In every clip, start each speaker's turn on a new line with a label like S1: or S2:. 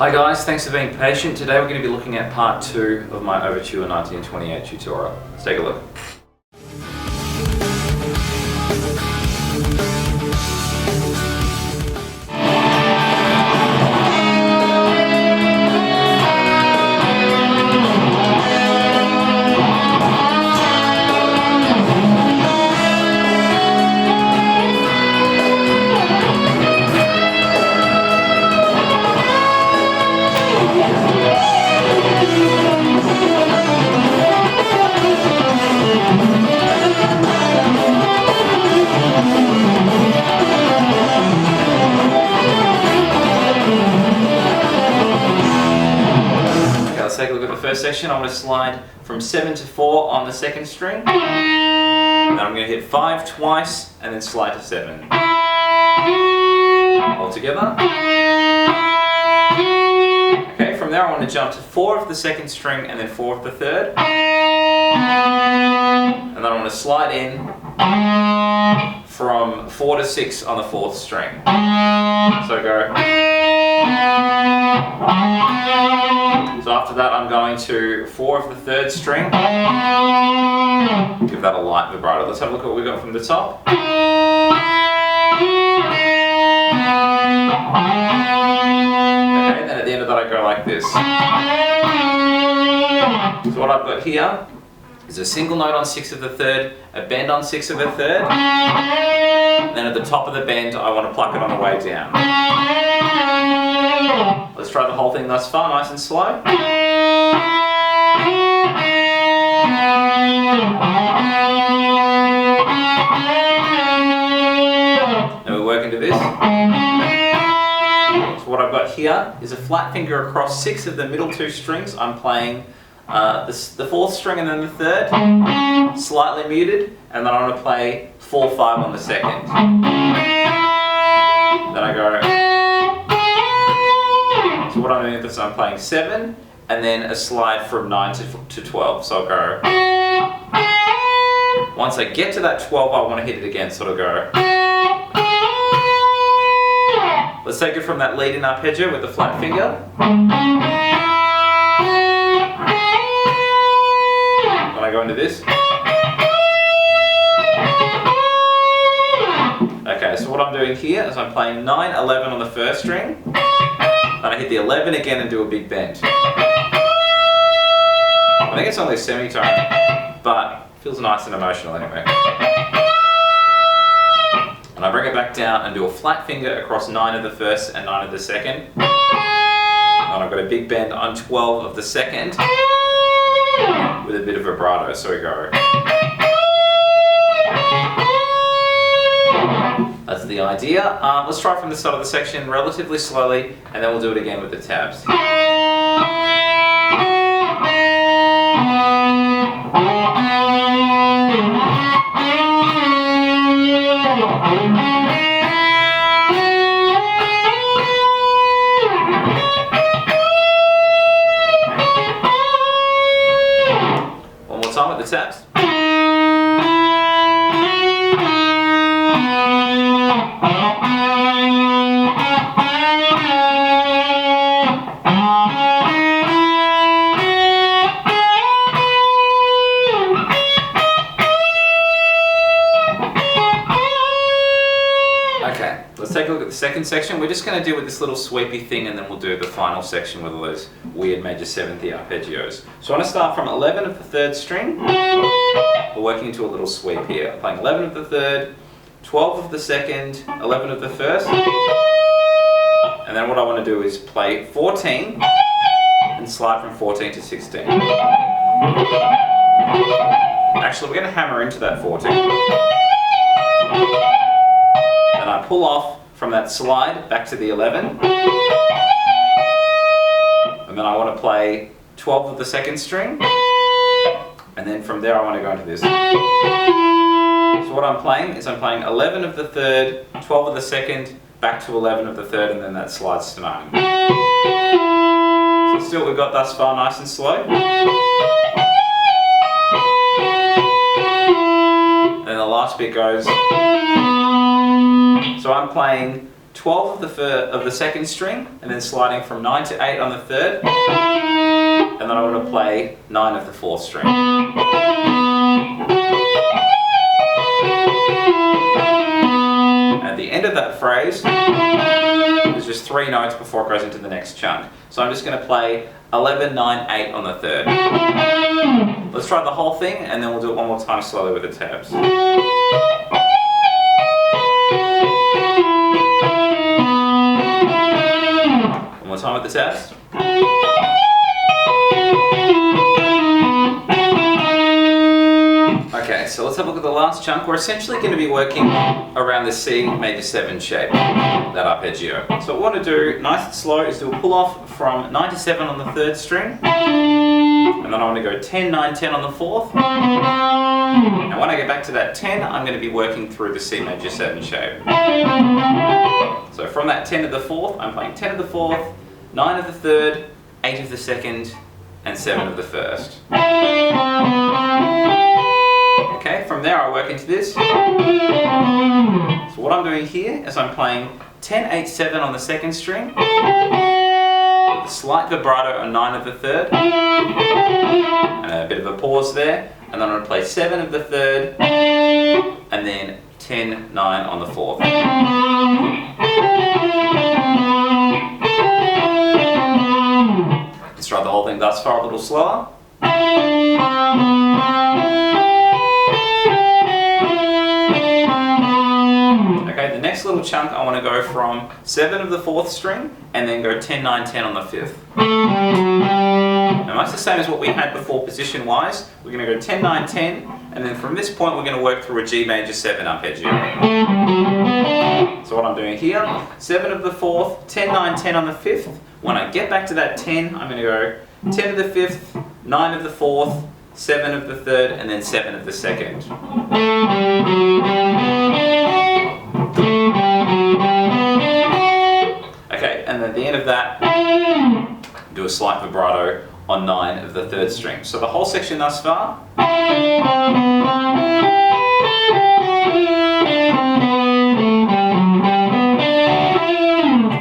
S1: Hi guys, thanks for being patient. Today we're going to be looking at part 2 of my Overture 1928 tutorial. Let's take a look. Take a look at the first section. I'm going to slide from 7 to 4 on the second string. Then I'm going to hit 5 twice and then slide to 7. All together. Okay, from there I want to jump to 4 of the second string and then 4 of the third. And then I want to slide in from 4 to 6 on the 4th string. So go. So after that I'm going to 4 of the 3rd string. Give that a light vibrato. Let's have a look at what we got from the top. Okay, then at the end of that I go like this. So what I've got here is a single note on 6 of the 3rd, a bend on 6 of the 3rd, and then at the top of the bend I want to pluck it on the way down. Let's try the whole thing thus far, nice and slow. Okay, and we work into this. So what I've got here is a flat finger across 6 of the middle 2 strings. I'm playing the 4th string and then the 3rd, slightly muted, and then I want to play 4-5 on the 2nd. Then I go. So what I'm doing is I'm playing 7 and then a slide from 9 to 12. So I'll go. Once I get to that 12, I want to hit it again, so it'll go. Let's take it from that lead in arpeggio with the flat finger. Then I go into this. Okay, so what I'm doing here is I'm playing 9, 11 on the 1st string. Then I hit the 11 again and do a big bend. I think it's only a semitone, but it feels nice and emotional anyway. And I bring it back down and do a flat finger across 9 of the 1st and 9 of the 2nd. And I've got a big bend on 12 of the 2nd with a bit of vibrato, so we go. That's the idea. Let's try from the start of the section relatively slowly, and then we'll do it again with the tabs. One more time with the tabs. Okay, let's take a look at the second section. We're just going to deal with this little sweepy thing and then we'll do the final section with all those weird major 7th arpeggios. So I want to start from 11 of the 3rd string. We're working into a little sweep here. I'm playing 11 of the 3rd, 12 of the 2nd, 11 of the 1st. And then what I want to do is play 14 and slide from 14 to 16. Actually, we're going to hammer into that 14. And I pull off from that slide back to the 11. And then I want to play 12 of the 2nd string. And then from there I want to go into this. So what I'm playing is I'm playing 11 of the 3rd, 12 of the 2nd, back to 11 of the 3rd, and then that slides to 9. So still we've got thus far nice and slow. And the last bit goes. So I'm playing 12 of the second string, and then sliding from 9 to 8 on the third, and then I want to play 9 of the fourth string. At the end of that phrase, there's just 3 notes before it goes into the next chunk. So I'm just going to play 11, 9, 8 on the third. Let's try the whole thing, and then we'll do it one more time slowly with the tabs. One more time with the tabs. Okay, so let's have a look at the last chunk. We're essentially going to be working around the C major 7 shape, that arpeggio. So what I want to do, nice and slow, is do a pull off from 9 to 7 on the third string, and then I want to go 10, 9, 10 on the fourth. And when I get back to that 10, I'm going to be working through the C major 7 shape. So from that 10 of the fourth, I'm playing 10 of the fourth, 9 of the third, 8 of the second, and 7 of the first. Okay, from there I work into this. So what I'm doing here is I'm playing 10, 8, 7 on the second string, with a slight vibrato on 9 of the third, and a bit of a pause there, and then I'm going to play 7 of the third, and then 10, 9 on the fourth. Let's try the whole thing thus far a little slower. Okay, the next little chunk I want to go from 7 of the fourth string and then go 10, 9, 10 on the fifth. Now much the same as what we had before position wise. We're going to go 10, 9, 10, and then from this point we're going to work through a G major 7 arpeggio. So what I'm doing here, 7 of the fourth, 10, 9, 10 on the fifth. When I get back to that 10, I'm going to go 10 of the fifth, 9 of the fourth, 7 of the third, and then 7 of the second. Okay, and at the end of that, do a slight vibrato on 9 of the third string. So the whole section thus far.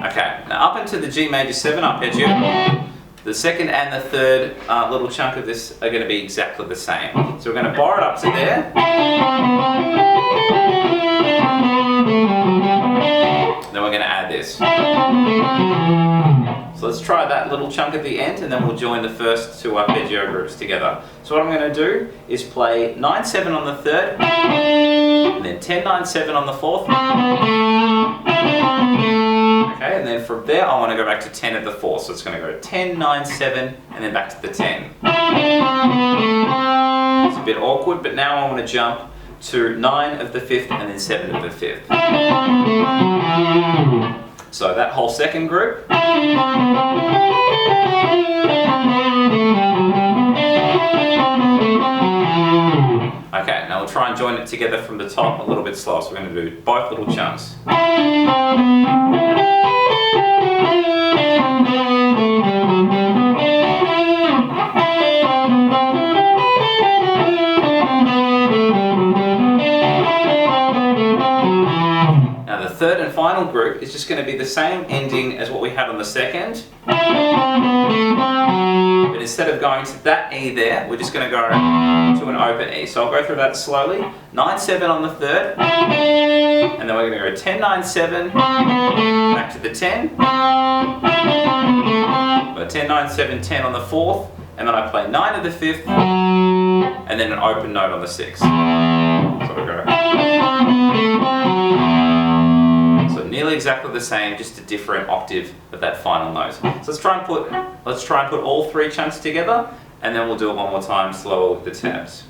S1: Okay, now up into the G major 7 arpeggio, the second and the third little chunk of this are going to be exactly the same. So we're going to bar it up to there. Then we're going to add this. So let's try that little chunk at the end, and then we'll join the first 2 arpeggio groups together. So what I'm going to do is play 9, 7 on the third, and then 10, 9, 7 on the fourth. Okay, and then from there I want to go back to 10 of the fourth. So it's going to go 10, 9, 7, and then back to the 10. It's a bit awkward, but now I want to jump to 9 of the fifth and then 7 of the fifth. So that whole second group. Okay, now we'll try and join it together from the top a little bit slower. So we're going to do both little chunks. Now the third and final group is just going to be the same ending as what we had on the second. But instead of going to that E there, we're just going to go to an open E. So I'll go through that slowly. 9, 7 on the third. And then we're going to go 10, 9, 7. Back to the 10. But 10, 9, 7, 10 on the fourth. And then I play 9 of the fifth. And then an open note on the sixth. So we go. So nearly exactly the same, just a different octave of that final note. So let's try and put all 3 chunks together, and then we'll do it one more time slower with the tabs.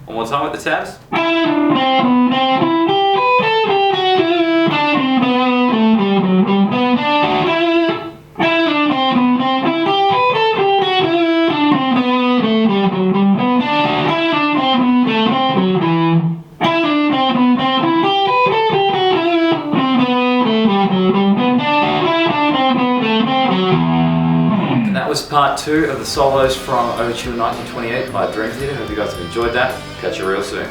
S1: One more time with the tabs. part 2 of the solos from Overture 1928 by Dream Theater. Hope you guys have enjoyed that. Catch you real soon.